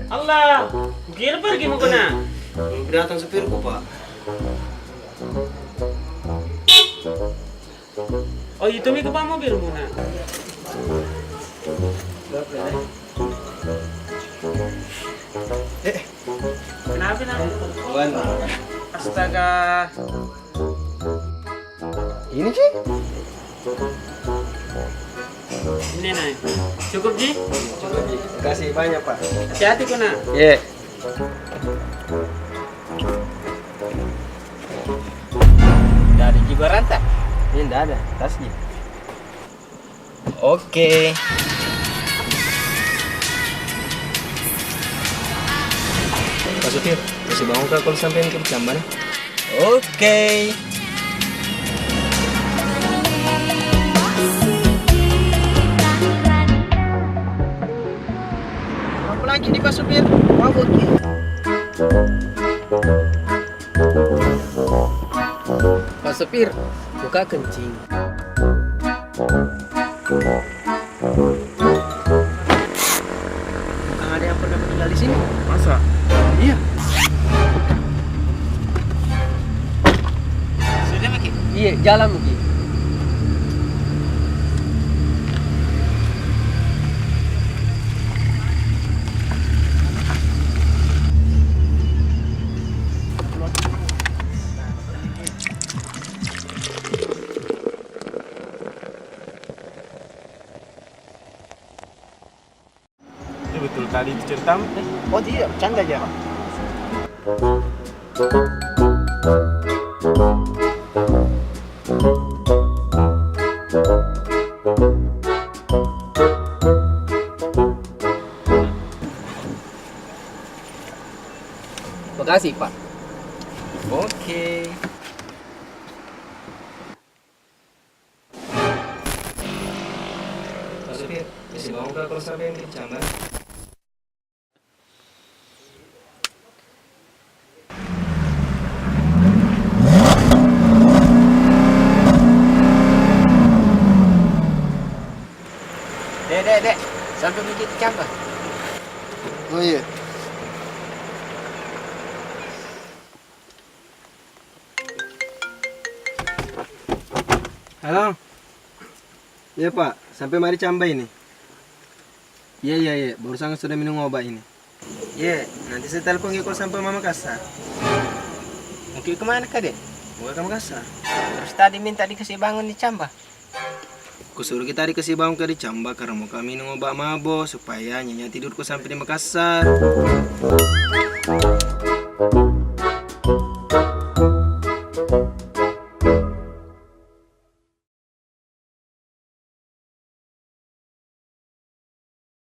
Allah, kira pergi mau kena. Datang supirku, Pak. Oh, itu mi ke pak mobil muna. Kenapa nak? Wan. Astaga. Ini sih? Ini nih. Cukup Ji? Coba Ji. Kasih banyak, Pak. Hati-hati kena. Iya. Dari Jibaranta. Ini enggak ada tasnya. Oke. Pak supir, kasih bangun kak kalau sampai ke Jamban. Oke. Apa lagi nih Pak supir? Mabuk nih. Pak supir, buka kencing. Bukan ada yang pernah tinggal di sini? Masa? Iya. Sudah Maki? Iya, jalan Muki. Ini betul kali itu ceritamu. Oh tidak, bercanda aja. Makasih Pak. Oke. Pak supir, masih mau nggak kalau sampai yang Jamban? Dek, sampai begitu Jamban. Oh iya. Halo. Iya Pak, sampai mari Cambai ini. Iya, barusan sudah minum obat ini. Iya, nanti saya telepon ya kalau sampai Mama Kasar. Mungkin kemana kak dek? Mau ke Makassar. Terus tadi minta dikasih bangun di Camba. Kusuruh kita dikasih bangun ke di Camba karena mau kami minum obat mabok supaya nyenyak tidurku sampai di Makassar.